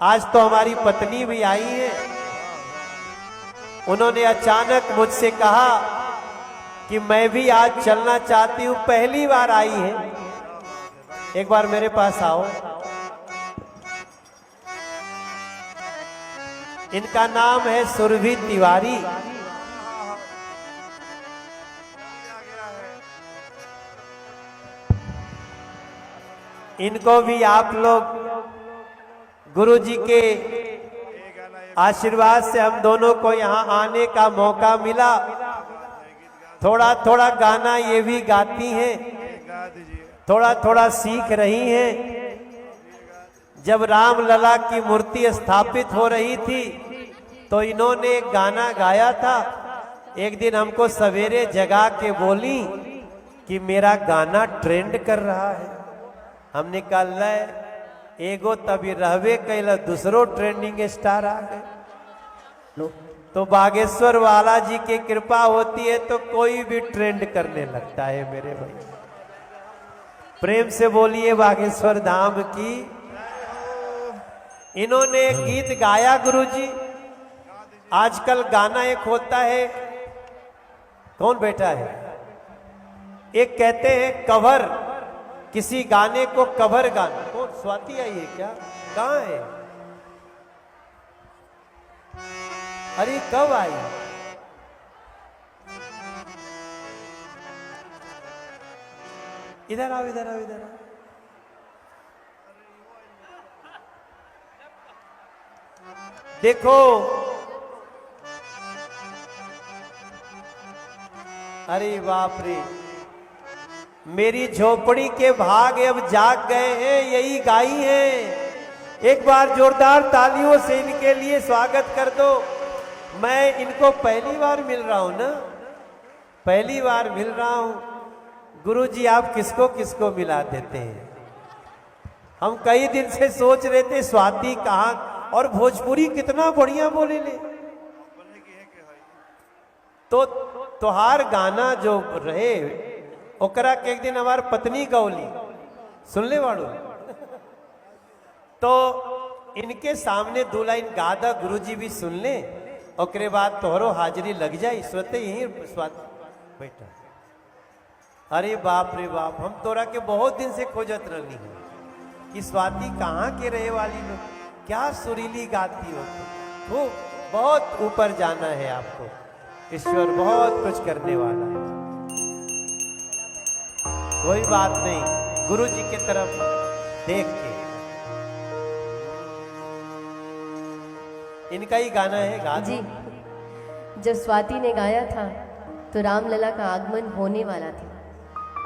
आज तो हमारी पत्नी भी आई है। उन्होंने अचानक मुझसे कहा कि मैं भी आज चलना चाहती हूं, पहली बार आई है, एक बार मेरे पास आओ। इनका नाम है सुरभि तिवारी। इनको भी आप लोग गुरुजी के आशीर्वाद से हम दोनों को यहाँ आने का मौका मिला। थोड़ा थोड़ा गाना ये भी गाती हैं, थोड़ा थोड़ा सीख रही हैं। जब रामलला की मूर्ति स्थापित हो रही थी तो इन्होंने एक गाना गाया था। एक दिन हमको सवेरे जगा के बोली कि मेरा गाना ट्रेंड कर रहा है। हमने कहा ले एगो तभी रहवे कैला, दूसरो ट्रेंडिंग स्टार आ गए। तो बागेश्वर वाला जी की कृपा होती है तो कोई भी ट्रेंड करने लगता है मेरे भाई। प्रेम से बोलिए बागेश्वर धाम की। इन्होंने गीत गाया गुरुजी। आजकल गाना एक होता है, कौन बैठा है, एक कहते हैं कवर, किसी गाने को कवर गाना। कौन स्वाति आई है क्या, कहाँ है? अरे कब आई? इधर आओ, इधर आओ, इधर आओ। देखो अरे बाप रे, मेरी झोपड़ी के भाग अब जाग गए हैं, यही गाई हैं। एक बार जोरदार तालियों से इनके लिए स्वागत कर दो। मैं इनको पहली बार मिल रहा हूं ना, पहली बार मिल रहा हूं। गुरुजी आप किसको किसको मिला देते हैं। हम कई दिन से सोच रहे थे स्वाति कहाँ, और भोजपुरी कितना बढ़िया बोले ले। तो तोहार गाना जो रहे ओकरा के एक दिन हमार पत्नी गौली सुनले वाड़ो। तो इनके सामने दो लाइन गादा गुरुजी भी सुन ले, ओकरे बाद तोहरो हाजिरी लग जाए। सोते यही स्वाति बैठा। अरे बाप रे बाप, हम तोरा के बहुत दिन से खोजत रही है कि स्वाति कहाँ के रहे वाली लोग, क्या सुरीली गाती हो तो बहुत ऊपर जाना है आपको। ईश्वर बहुत कुछ करने वाला है। कोई बात नहीं, गुरु जी की तरफ देख के। इनका ही गाना है, गा जी। जब स्वाति ने गाया था तो रामलला का आगमन होने वाला था।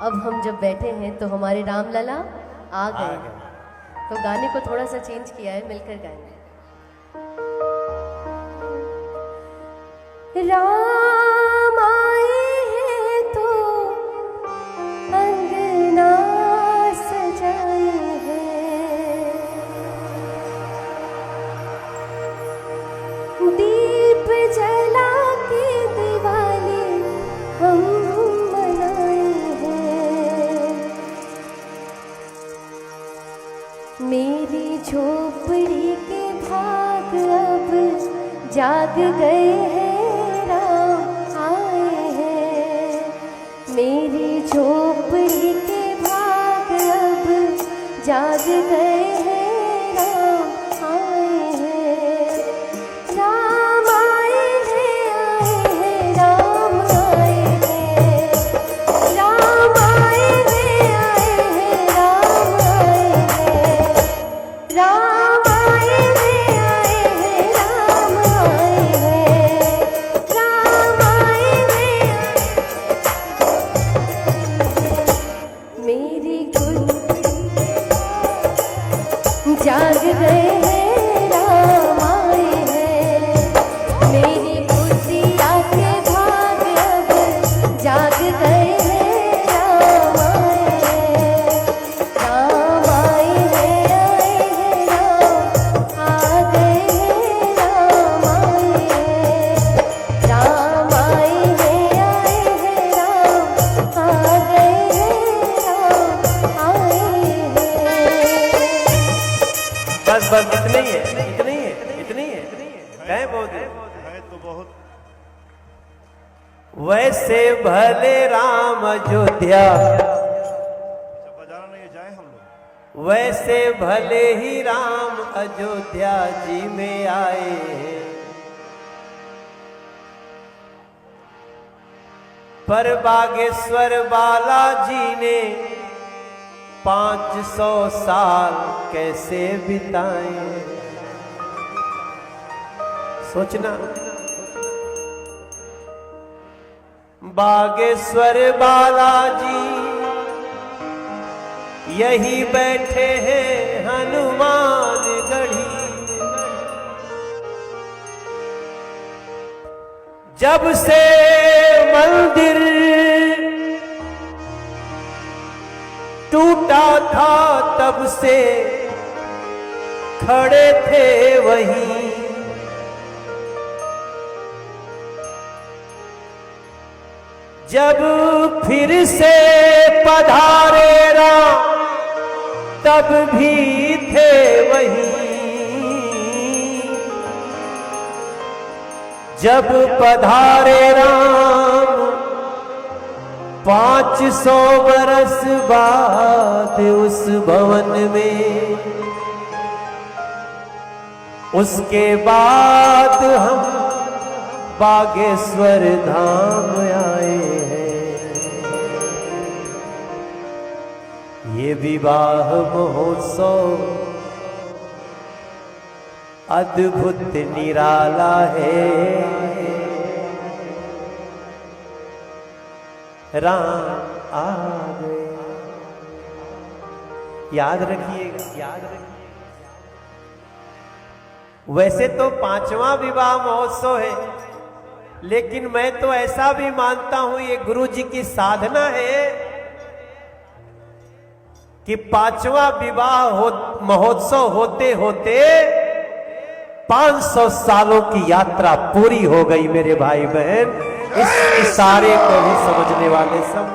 अब हम जब बैठे हैं तो हमारे रामलला आ गए। तो गाने को थोड़ा सा चेंज किया है, मिलकर गाएंगे। राम आए हैं तो अंगना सजाए हैं, दीप जला के दिवाली हम मनाए हैं। मेरी झोपड़ी के भाग अब जाग गए हैं, मेरी झोपड़ी के भाग अब जाग गए हैं, राम आए हैं। राम आए हैं, राम आए हैं, राम आए हैं, राम आए हैं, राम आए हैं, राम आए हैं, राम आए हैं। मेरी इतनी है, इतनी है, कहें बहुत है तो बहुत। वैसे भले राम अयोध्या, बजाना नहीं जाए हम लोग। वैसे भले ही राम अयोध्या जी में आए हैं, पर बागेश्वर बालाजी ने 500 साल कैसे बिताए। सोचना, बागेश्वर बालाजी यही बैठे हैं हनुमान गढ़ी, जब से मंदिर टूटा था तब से खड़े थे वहीं, जब फिर से पधारे राम तब भी थे वहीं, जब पधारे राम 500 बरस बाद उस भवन में, उसके बाद हम बागेश्वर धाम आए हैं। ये विवाह महोत्सव अद्भुत निराला है, राम आ गए। याद रखिएगा, याद रखिएगा। वैसे तो 5वां विवाह महोत्सव है, लेकिन मैं तो ऐसा भी मानता हूं ये गुरु जी की साधना है कि 5वां विवाह महोत्सव होते होते 500 सालों की यात्रा पूरी हो गई मेरे भाई बहन। इस इशारे को भी समझने वाले सब।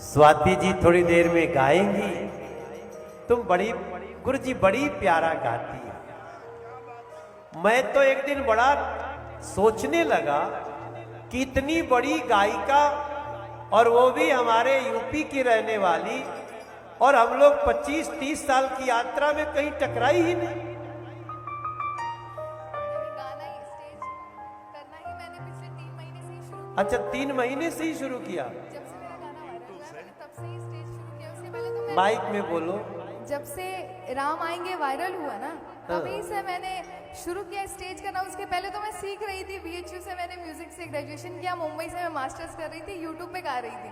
स्वाति जी थोड़ी देर में गाएंगी। तुम बड़ी, गुरु जी बड़ी प्यारा गाती है। मैं तो एक दिन बड़ा सोचने लगा कि इतनी बड़ी गायिका, और वो भी हमारे यूपी की रहने वाली, और हम लोग 25-30 साल की यात्रा में कहीं टकराई ही नहीं। गाना ही स्टेज करना ही मैंने पिछले 3 महीने से ही शुरू किया। अच्छा, 3 महीने से ही शुरू किया। जब से मेरा गाना वायरल हुआ मैंने तब से ही स्टेज शुरू किया। उससे पहले तो मैं माइक में बोलो। जब से राम आएंगे वायरल हुआ ना, तभी से मैंने शुरू किया स्टेज करना। उसके पहले तो मैं सीख रही थी, BHU से मैंने म्यूजिक से ग्रेजुएशन किया, मुंबई से मैं मास्टर्स कर रही थी, यूट्यूब पे गा रही थी।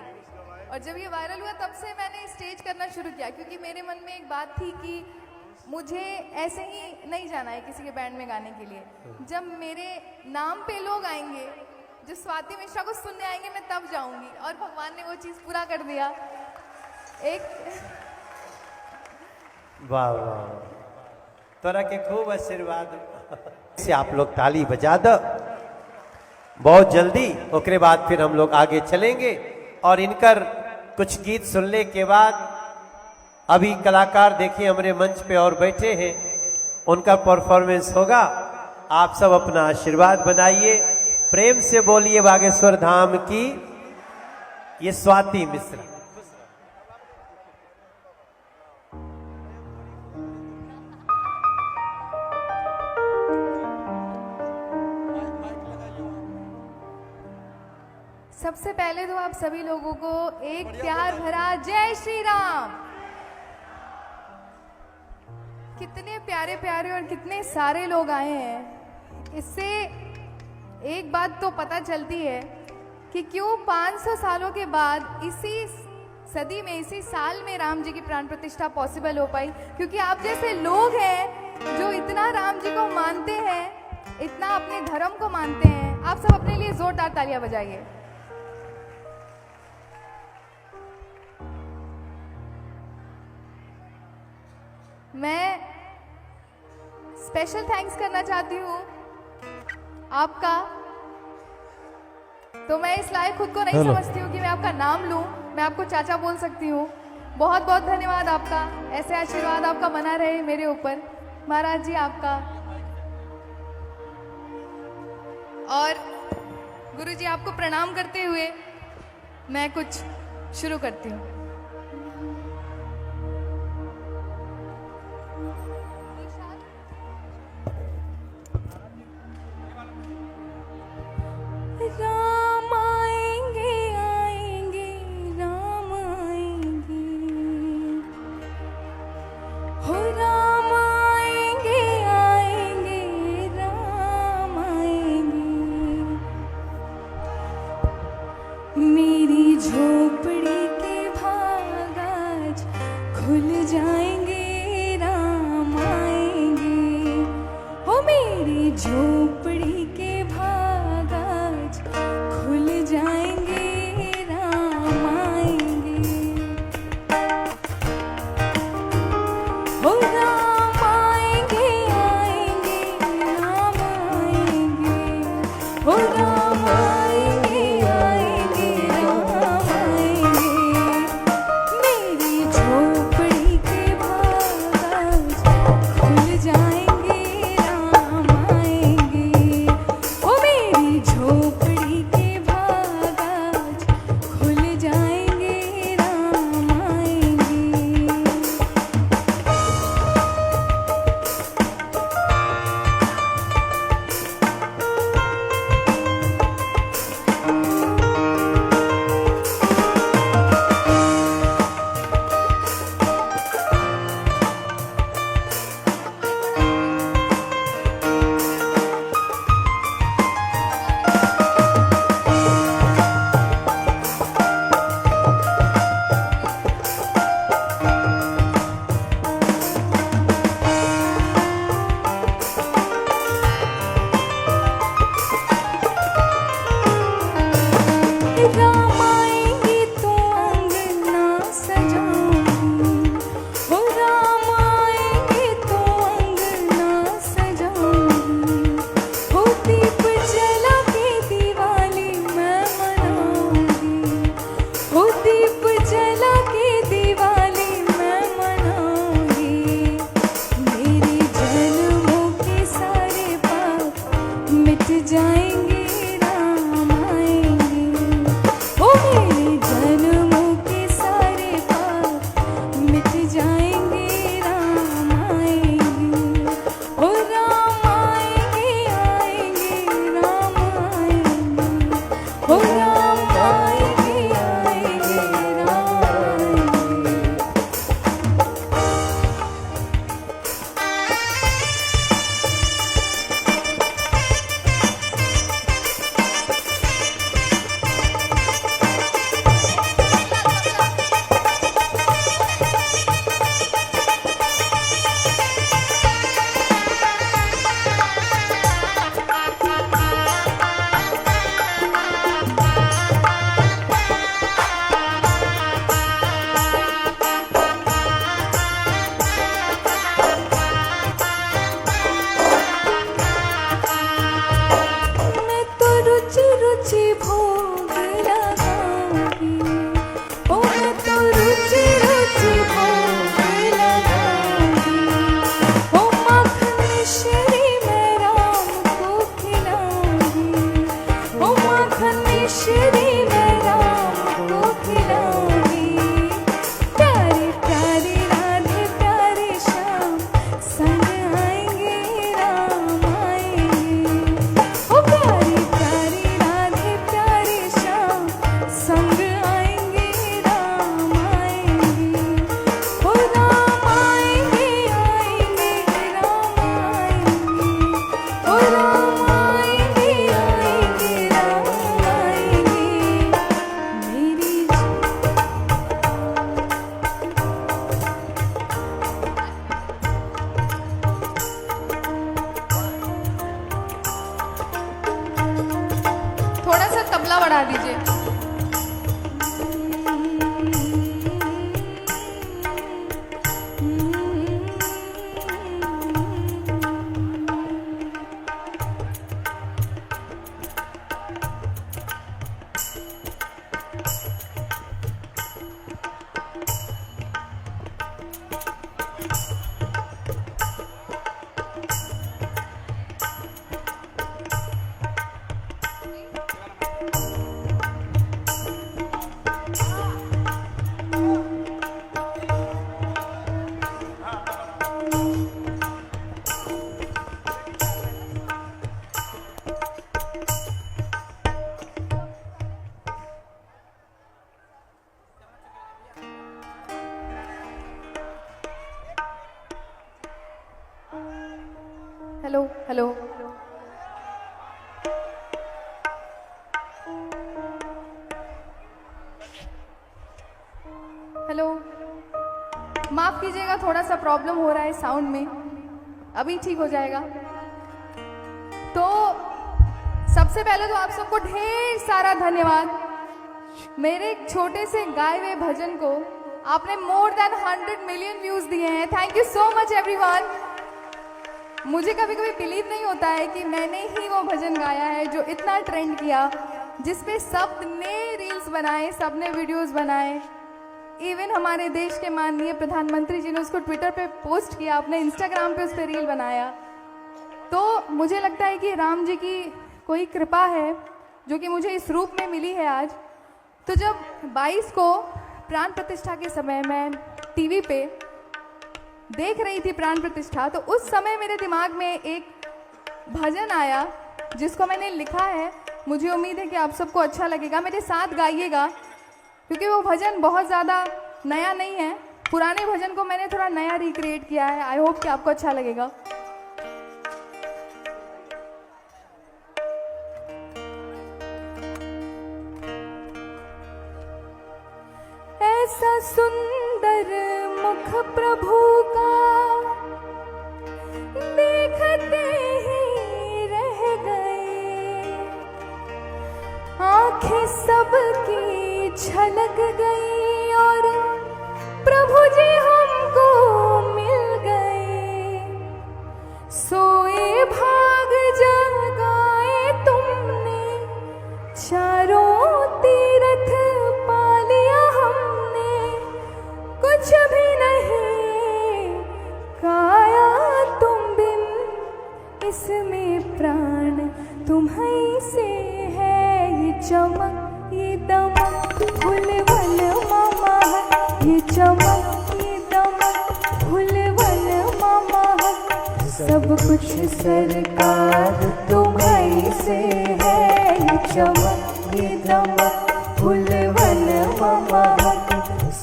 और जब ये वायरल हुआ तब से मैंने स्टेज करना शुरू किया, क्योंकि मेरे मन में एक बात थी कि मुझे ऐसे ही नहीं जाना है किसी के बैंड में गाने के लिए। जब मेरे नाम पे लोग आएंगे, जो स्वाति मिश्रा को सुनने आएंगे, मैं तब जाऊंगी। और भगवान ने वो चीज़ पूरा कर दिया। वाह वाह, तोरा के खूब आशीर्वाद से आप लोग ताली बजा दो। बहुत जल्दी ओकरे बाद फिर हम लोग आगे चलेंगे, और इनकर कुछ गीत सुनने के बाद अभी कलाकार देखिए हमारे मंच पे और बैठे हैं, उनका परफॉर्मेंस होगा। आप सब अपना आशीर्वाद बनाइए, प्रेम से बोलिए बागेश्वर धाम की। ये स्वाति मिश्रा। सबसे पहले तो आप सभी लोगों को एक प्यार भरा जय श्री राम। कितने प्यारे प्यारे और कितने सारे लोग आए हैं। इससे एक बात तो पता चलती है कि क्यों 500 सालों के बाद इसी सदी में, इसी साल में राम जी की प्राण प्रतिष्ठा पॉसिबल हो पाई, क्योंकि आप जैसे लोग हैं जो इतना राम जी को मानते हैं, इतना अपने धर्म को मानते हैं। आप सब अपने लिए जोरदार तालियां बजाइए। मैं स्पेशल थैंक्स करना चाहती हूँ आपका। तो मैं इस लायक खुद को नहीं समझती हूँ कि मैं आपका नाम लूँ, मैं आपको चाचा बोल सकती हूँ, बहुत बहुत धन्यवाद आपका, ऐसे आशीर्वाद आपका बना रहे मेरे ऊपर महाराज जी आपका। और गुरु जी आपको प्रणाम करते हुए मैं कुछ शुरू करती हूँ। राम आएंगे आएंगे राम आएंगे, हो राम आएंगे आएंगे राम आएंगे, मेरी झोपड़ी के भाग आज खुल जाएंगे राम आएंगे, हो मेरी झोपड़ी के भाग आज खुल जाएंगे राम आएंगे, हो राम आएंगे आएंगे राम आएंगे, हो राम आएंगे आएंगे राम आएंगे, मेरी झोपड़ी के भाग आज खुल जाएंगे राम आएंगे, हो मेरी झोपड़ी के भाग आज खुल जाएंगे राम आएंगे। राम आएंगे तो अंगना सजाऊंगी, हो राम आएंगे तो अंगना सजाऊंगी, हो दीप जला के दिवाली मैं मनाऊंगी, हो दीप जला के दिवाली मैं मनाऊंगी, मेरे जन्मों के सारे पाप मिट जाएंगे राम आएंगे, ओ मेरे जन्मों के सारे पाप मिट जाएंगे राम आएंगे, ओ राम आएंगे आएंगे राम आएंगे, ओ राम आएंगे आएंगे राम आएंगे। मैं तो रुचि रुचि भोग लगाऊंगी, ओ मैं तो रुचि रुचि भोग लगाऊंगी, ओ माखन मिश्री मैं राम को खिलाऊंगी, ओ माखन मिश्री मैं राम को खिलाऊंगी, प्यारे प्यारे राधे प्यारे श्याम संग आएंगे राम आएंगे, ओ प्यारे प्यारे राधे प्यारे श्याम संग आएंगे राम आएंगे, ओ राम आएंगे आएंगे राम आएंगे, ओ राम आएंगे आएंगे राम आएंगे, मेरी थोड़ा सा तबला बढ़ा दीजिए। Hello hello. हेलो, माफ कीजिएगा, थोड़ा सा प्रॉब्लम हो रहा है साउंड में, अभी ठीक हो जाएगा। तो सबसे पहले तो आप सबको ढेर सारा धन्यवाद। मेरे एक छोटे से गाए हुए भजन को आपने मोर देन 100 मिलियन व्यूज दिए हैं। Thank you so much everyone. मुझे कभी कभी बिलीव नहीं होता है कि मैंने ही वो भजन गाया है जो इतना ट्रेंड किया, जिसपे सब ने रील्स बनाए, सब ने वीडियोस बनाए। इवन हमारे देश के माननीय प्रधानमंत्री जी ने उसको ट्विटर पे पोस्ट किया, अपने इंस्टाग्राम पे उस पर रील बनाया। तो मुझे लगता है कि राम जी की कोई कृपा है जो कि मुझे इस रूप में मिली है आज। तो जब 22 को प्राण प्रतिष्ठा के समय मैं टीवी पे देख रही थी प्राण प्रतिष्ठा, तो उस समय मेरे दिमाग में एक भजन आया जिसको मैंने लिखा है। मुझे उम्मीद है कि आप सबको अच्छा लगेगा, मेरे साथ गाइएगा, क्योंकि वो भजन बहुत ज़्यादा नया नहीं है। पुराने भजन को मैंने थोड़ा नया रिक्रिएट किया है। आई होप कि आपको अच्छा लगेगा। ऐसा सुंदर मुख प्रभु का देखते ही रह गए, आंखें सबकी छलक गई और प्रभु जी हमको मिल गए। सोए भाग जगाए तुमने, चारों तीरथ पा लिया हमने, कुछ भी नहीं काया तुम बिन, इसमें प्राण तुम्हीं से है। ये चमक ये दमक फुलवन मामा, ये चमक ये दमक फुलवन मामा, सब कुछ सरकार तुम्हीं से है। ये चमक ये दमक फुलवन मामा,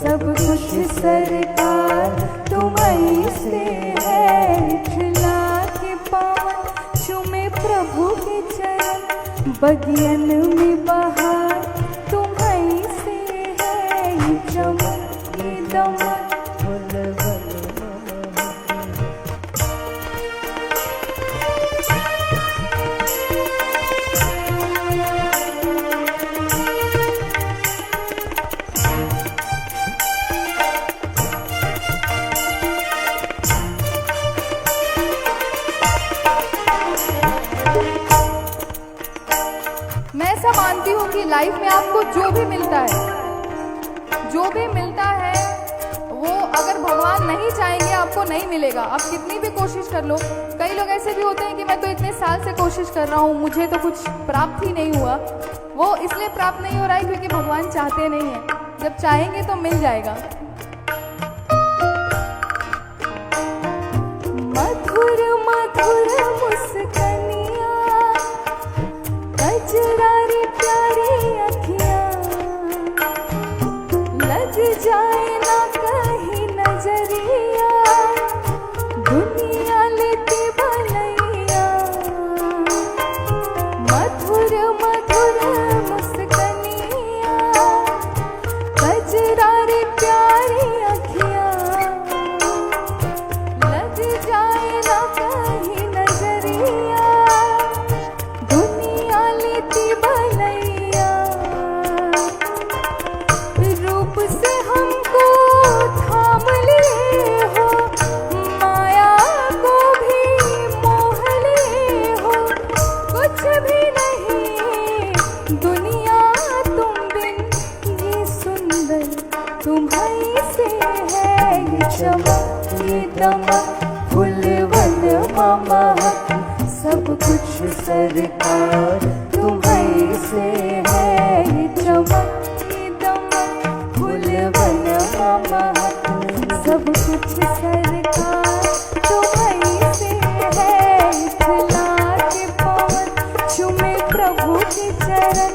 सब कुछ सरकार तुम्हीं से है। खिला के पावन चूमे प्रभु के चरण, बगियन में बहार तुम्हीं से है। ये चमक ये दमक फुलवन मामा। मैं ऐसा मानती हूँ कि लाइफ में आपको जो भी मिलता है वो अगर भगवान नहीं चाहेंगे आपको नहीं मिलेगा। आप कितनी भी कोशिश कर लो। कई लोग ऐसे भी होते हैं कि मैं तो इतने साल से कोशिश कर रहा हूँ, मुझे तो कुछ प्राप्त ही नहीं हुआ। वो इसलिए प्राप्त नहीं हो रहा है क्योंकि भगवान चाहते नहीं है। जब चाहेंगे तो मिल जाएगा। मधुर मधुर मुस्कानियाँ, कजरारी प्यारी अखियाँ, लग जाए ना कहीं नजरिया, दुनिया लेती भलैया। मधुर मधुर मुस्कानियाँ, कजरारी प्यारी अखियाँ, लग जाए ना कहीं नजरिया, दुनिया लेती भलैया। रूप से हमको थाम लिए हो, माया को भी मोह लिए हो, कुछ भी नहीं दुनिया तुम बिन, ये सुंदर तुम्हीं से है। ये चमक ये दमक फुलवन मामा, सब कुछ सरकार तुम्हीं से है। ये चमक ये दमक फुलवन मामा, सब कुछ सरकार तुम्हीं से है। खिला के पवन चूमे प्रभु के चरण,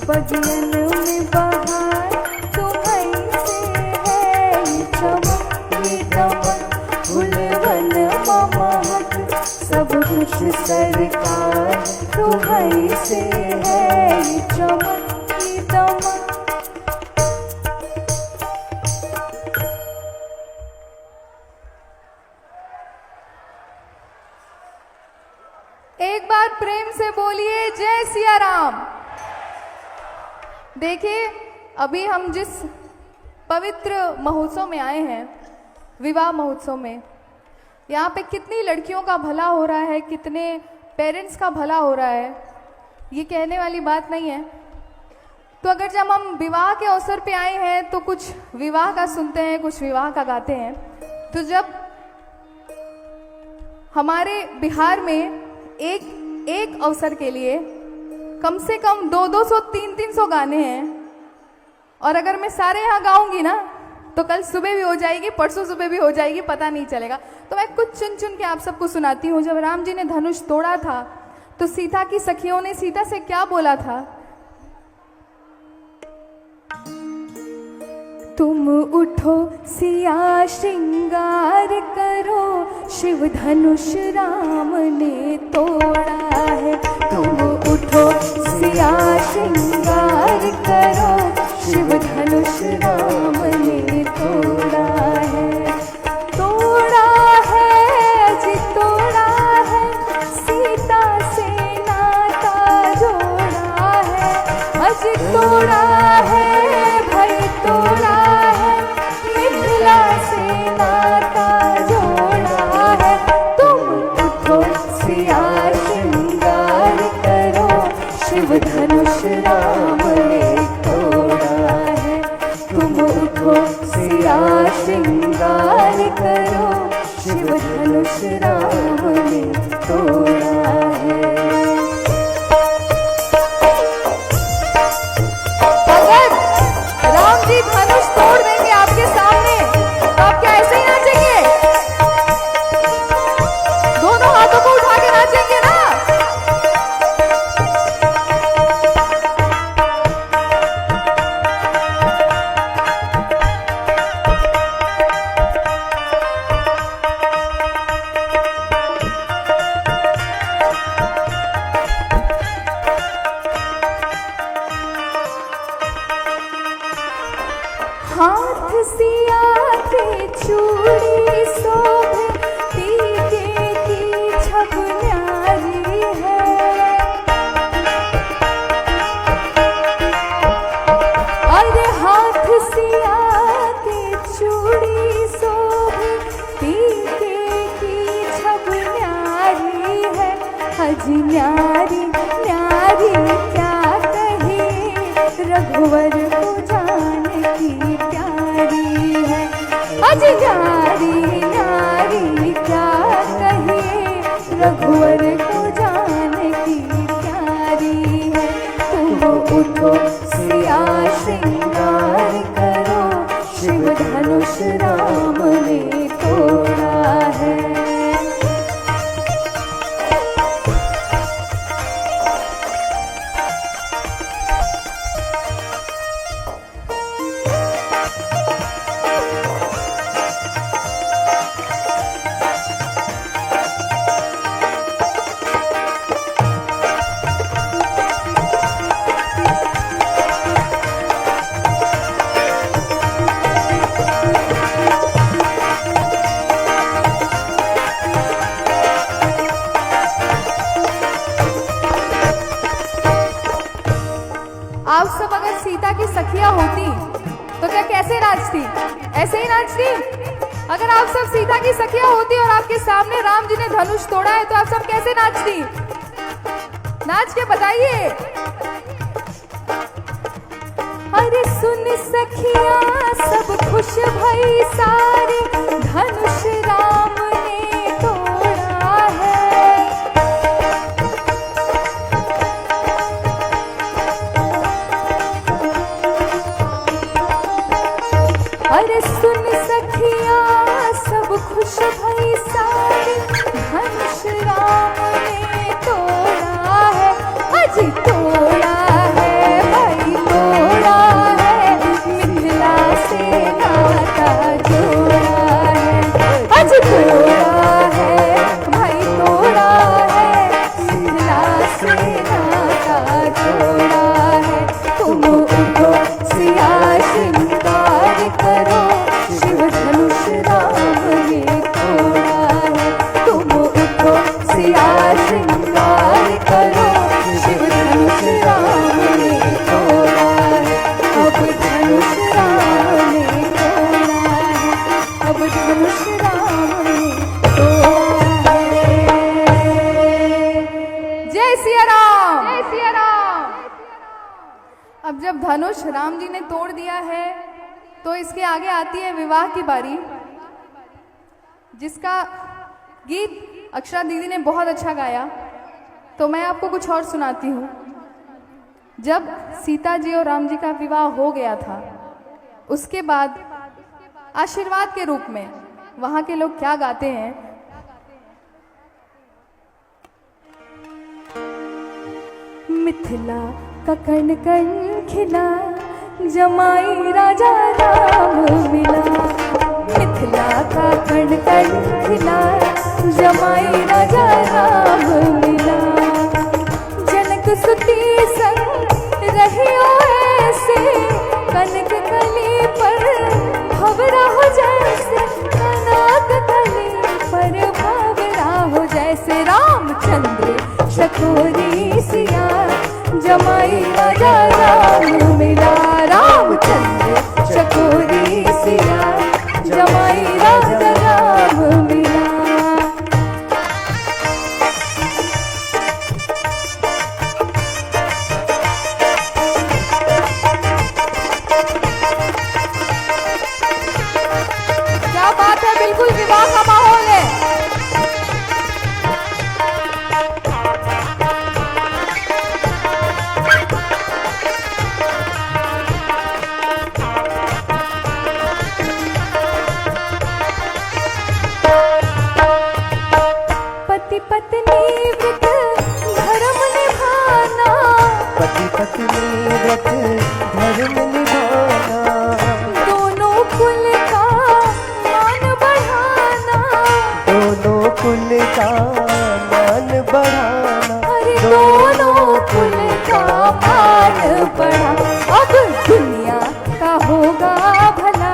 बगियन में बहार तुम्हीं से है। ये चमक ये दमक फुलवन मामा, सब धनुष सरकार तुम्हारी से है ये चमक की दमक। एक बार प्रेम से बोलिए जय सिया राम। देखिए, अभी हम जिस पवित्र महोत्सव में आए हैं, विवाह महोत्सव में, यहाँ पे कितनी लड़कियों का भला हो रहा है, कितने पेरेंट्स का भला हो रहा है, ये कहने वाली बात नहीं है। तो अगर जब हम विवाह के अवसर पे आए हैं तो कुछ विवाह का सुनते हैं, कुछ विवाह का गाते हैं। तो जब हमारे बिहार में एक अवसर के लिए कम से कम 200 300 गाने हैं, और अगर मैं सारे यहाँ गाऊंगी ना तो कल सुबह भी हो जाएगी, परसों सुबह भी हो जाएगी, पता नहीं चलेगा। तो मैं कुछ चुन चुन के आप सबको सुनाती हूँ। जब राम जी ने धनुष तोड़ा था तो सीता की सखियों ने सीता से क्या बोला था? तुम उठो सिया श्रृंगार करो, शिव धनुष राम ने तोड़ा है। तुम उठो सिया श्रृंगार करो, शिव धनुष राम ने तोड़ा है। तोड़ा है अजी तोड़ा है, सीता से नाता जोड़ा है। अजी तोड़ा है भाई तोड़ा है, मिथिला से नाता जोड़ा है। तुम उठो सिया श्रृंगार करो, शिव धनुष राम ने तोड़ा है। तुम उठो सिया श्रृंगार करो, शिव धनुष राम ने तोड़ा है। अगर राम जी धनुष तोड़ देंगे आपके सामने तो आप क्या ऐसे ही नाचेंगे? दोनों हाथों को उठा के नाचेंगे ना? हाथ सिया के चूड़ी शोभे, टीके की छब न्यारी है। अरे हाथ सिया के चूड़ी शोभे, टीके की छब न्यारी है। हजी न्यारी न्यारी क्या कहे, रघुवर को जान की प्यारी है। अज न्यारी न्यारी क्या कहे, रघुवर को जान की प्यारी है। तुम उठो सिया श्रृंगार करो, शिव धनुष राम ने तोड़ा है। आप सब अगर सीता की सखियां होती तो क्या कैसे नाचती? ऐसे ही नाचती? अगर आप सब सीता की सखियां होती और आपके सामने राम जी ने धनुष तोड़ा है तो आप सब कैसे नाचती? नाच के बताइए। अरे सुन सखिया सब खुश भई सारे, धनुष राम ने तोड़ा है। अरे सुन सखिया सब खुश भई सारे, धनुष राम ने तोड़ा है। अजी तोड़ा है भाई तोड़ा है, मिथिला से नाता जोड़ा है। अजी जब धनुष राम जी ने तोड़ दिया है तो इसके आगे आती है विवाह की बारी, जिसका गीत अक्षरा दीदी ने बहुत अच्छा गाया। तो मैं आपको कुछ और सुनाती हूँ। जब सीता जी और राम जी का विवाह हो गया था, उसके बाद आशीर्वाद के रूप में वहाँ के लोग क्या गाते हैं, मिथिला का कण कण खिला, जमाई राजा राम मिला। मिथिला का कण कण खिला, जमाई राजा राम मिला। जनक सुती संग रहियो ऐसे, कनक कली पर भंवरा हो जैसे, कनक कली पर भंवरा हो जैसे। रामचंद्र चकोरी सिया, जमाई राजा राम मिला। रामचंद्र चकोरी सिया, जमाई राजा राम मिला। क्या बात है, बिल्कुल विवाह का माहौल है। पति पत्नी व्रत धर्म निभाना, पति पत्नी व्रत धर्म निभाना, दोनों कुल का मान बढ़ाना। दोनों कुल का मान बढ़ाना। अरे दोनों कुल का मान बढ़ा, अब दुनिया का होगा भला।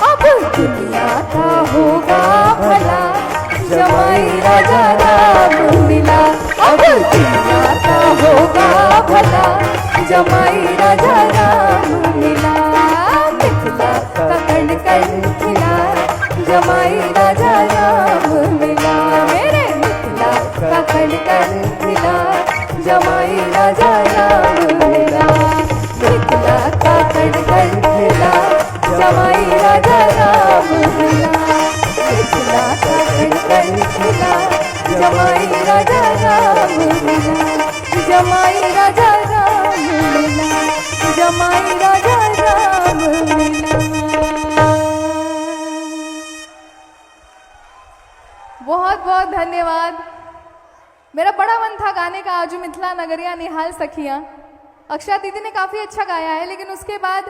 अब दुनिया का होगा भला, जमाई राजा राम मिला। अब दुनिया का होगा भला, जमाई राजा राम मिला। मिथिला का कण कण खिला, जमाई राजा राम मिला। मेरे मिथिला का कण कण खिला, जमाई राजा राम मिला। मिथिला का कण कण खिला, जमाई राजा राम मिला। मिथिला का कण कण खिला, जमाई राजा राम मिला। जमाई राजा राम मिला, जमाई राजा राम मिला। बहुत बहुत धन्यवाद। मेरा बड़ा मन था गाने का, आजू मिथिला नगरिया निहाल सखियां। अक्षरा दीदी ने काफ़ी अच्छा गाया है, लेकिन उसके बाद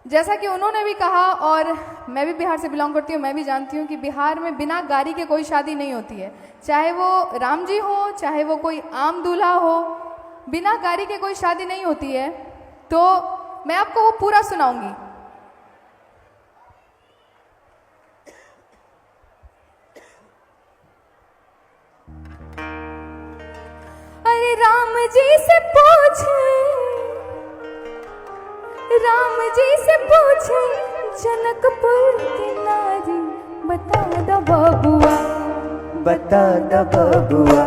जैसा कि उन्होंने भी कहा, और मैं भी बिहार से बिलोंग करती हूँ, मैं भी जानती हूँ कि बिहार में बिना गाड़ी के कोई शादी नहीं होती है। चाहे वो राम जी हो, चाहे वो कोई आम दूल्हा हो, बिना गाड़ी के कोई शादी नहीं होती है। तो मैं आपको वो पूरा सुनाऊंगी। अरे राम जी से पूछे, राम जी से पूछे, जनकपुर की नारी, बता द बबुआ, बता द बबुआ,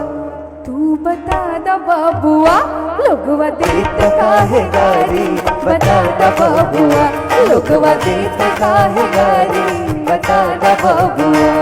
तू बता द बबुआ, लोगवा देत काहे गारी, बता द बबुआ, लोगवा देत काहे गारी, बता द बबुआ।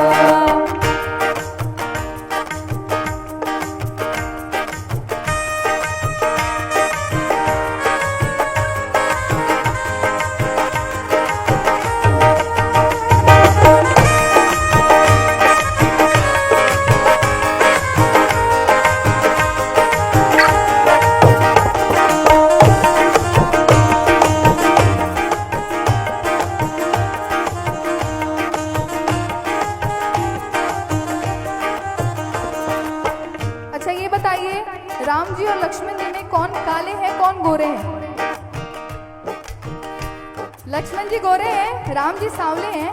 राम जी और लक्ष्मण जी में कौन काले हैं कौन गोरे हैं? लक्ष्मण जी गोरे हैं, राम जी सांवले हैं।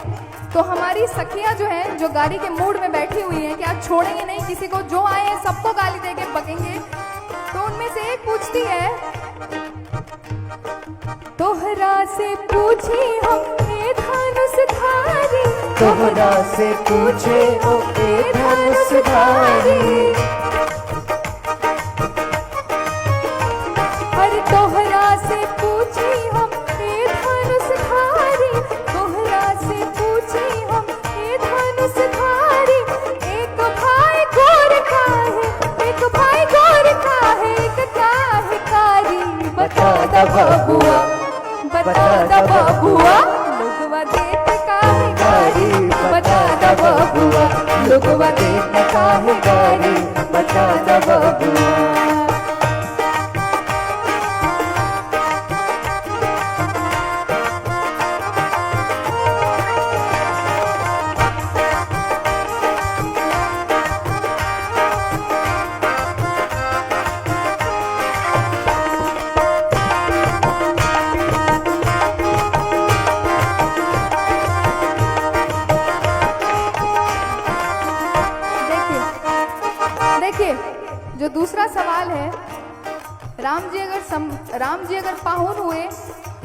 तो हमारी सखियां जो हैं, जो गाड़ी के मूड में बैठी हुई हैं कि आज छोड़ेंगे नहीं किसी को, जो आए हैं सबको गाली देके बकेंगे। तो उनमें से एक पूछती है, तोहरा से पूछे हम हे धनुषधारी, तोहरा से पूछे हो हे धनुषधारी, से पूछी हम हे धनुषधारी, कोहरा से पूछी हम हे धनुषधारी। एक भाई गोर का है, एक भाई गोर का है, एक का है कारी। बता दा बबुआ, बता दा बबुआ, लोगवा देत का है कारी। बता दा बबुआ, लोगवा देत का है कारी। बता दा बबुआ। देखिए, जो दूसरा सवाल है, राम जी अगर पाहुन हुए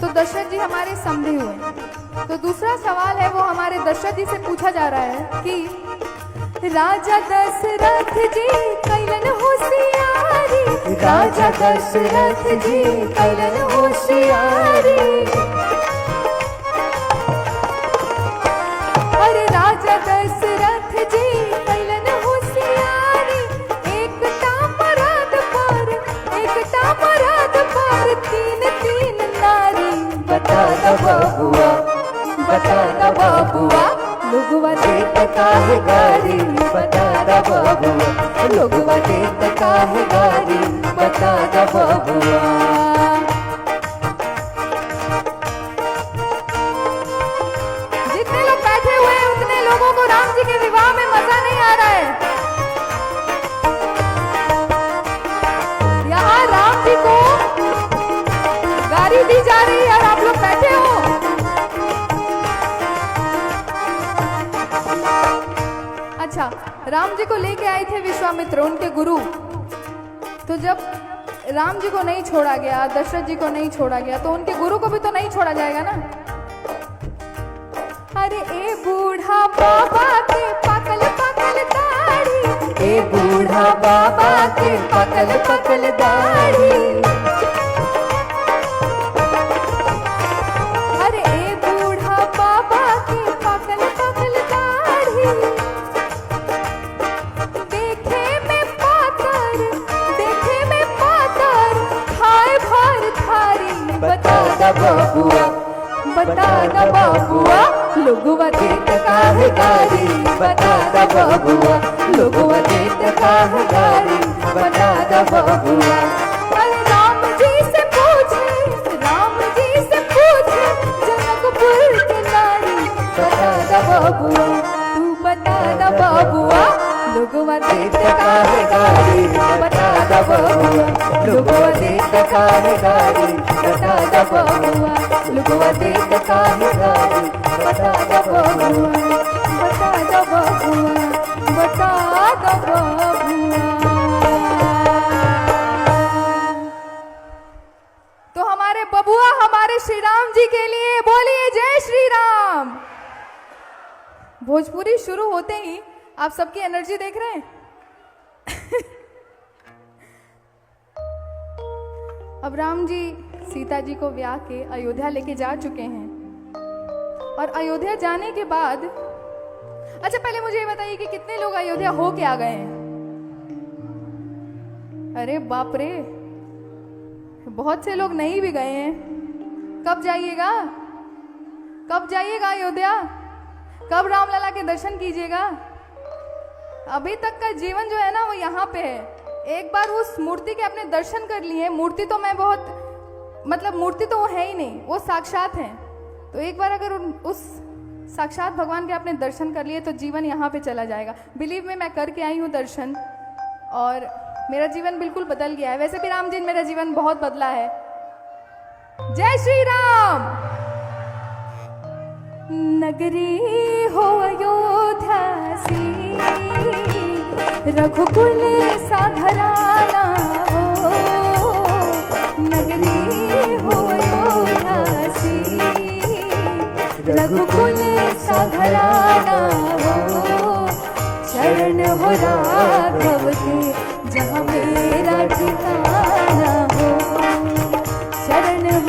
तो दशरथ जी हमारे समधि हुए। तो दूसरा सवाल है वो हमारे दशरथ जी से पूछा जा रहा है कि राजा दशरथ जी कैलन होशियारी, राजा दशरथ जी कैलन होशियारी। अरे राजा दशरथ जी कैलन होशियारी, एकटा मर्द पर तीन तीन नारी। बता दा बबुआ, बता दा बबुआ, लोगवा देत का है गारी। बता दा बबुआ, लोगवा देत का है गारी। बता दा बबुआ। जितने लोग बैठे हुए हैं उतने लोगों को राम जी के विवाह में मजा नहीं आ रहा है। यहाँ राम जी को गारी दी जा रही है और आप लोग बैठे हो। अच्छा, राम जी को लेके आए थे विश्वामित्र, उनके गुरु। तो जब राम जी को नहीं छोड़ा गया, दशरथ जी को नहीं छोड़ा गया, तो उनके गुरु को भी तो नहीं छोड़ा जाएगा ना। अरे ए बूढ़ा बाबा के पकल पकल दाढ़ी, ए बूढ़ा बाबा के पकल पकल दाढ़ी। अरे ए बूढ़ा बाबा के पकल पकल दाढ़ी। देखे में पातर, देखे में पातर, खाए भर थारी। बता दा बबुआ, बता दा बबुआ, लोगवा देत का है गारी। बता दा बबुआ, लोगवा देत का है गारी। बता दा बबुआ। अरे राम जी से पूछे, राम जी से पूछे जनकपुर के नारी। बता दा बबुआ, तू बता दा बबुआ, लोगवा देत का है गारी। बता दा बबुआ, लोगवा देत का है गारी। बता दा बबुआ, लोगवा देत का है गारी। बता दा बबुआ, बता दा बबुआ, बता दा बबुआ। तो हमारे बबुआ हमारे श्री राम जी के लिए बोलिए जय श्री राम। भोजपुरी शुरू होते ही आप सबकी एनर्जी देख रहे हैं। अब राम जी सीता जी को ब्याह के अयोध्या लेके जा चुके हैं और अयोध्या जाने के बाद, अच्छा पहले मुझे ये बताइए कि कितने लोग अयोध्या हो के आ गए हैं? अरे बाप रे, बहुत से लोग नहीं भी गए हैं। कब जाइएगा, कब जाइएगा अयोध्या? कब रामलला के दर्शन कीजिएगा? अभी तक का जीवन जो है ना वो यहाँ पे है। एक बार उस मूर्ति के अपने दर्शन कर लिए। मूर्ति तो मैं बहुत, मतलब मूर्ति तो वो है ही नहीं, वो साक्षात है। तो एक बार अगर उस साक्षात भगवान के आपने दर्शन कर लिए तो जीवन यहाँ पे चला जाएगा। बिलीव में, मैं करके आई हूँ दर्शन और मेरा जीवन बिल्कुल बदल गया है। वैसे भी राम जी मेरा जीवन बहुत बदला है। जय श्री राम। नगरी हो अयोध्या सी, रघुकुल सा घराना हो। नगरी हो अयोध्या सी, रघुकुल सा घराना हो। शरण हो राघव के जहाँ मेरा ठिकाना हो। शरण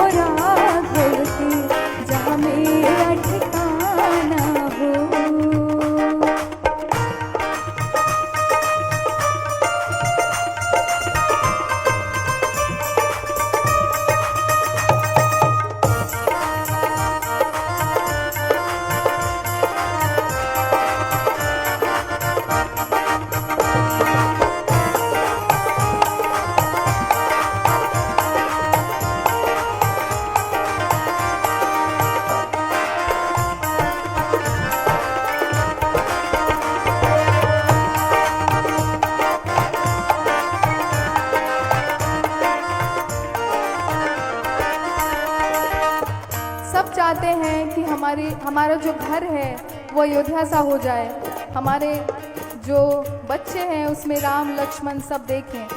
हमारा जो घर है वो अयोध्या सा हो जाए, हमारे जो बच्चे हैं उसमें राम लक्ष्मण सब देखें,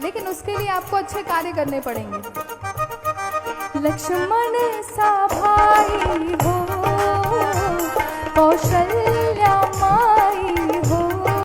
लेकिन उसके लिए आपको अच्छे कार्य करने पड़ेंगे। लक्ष्मण सा भाई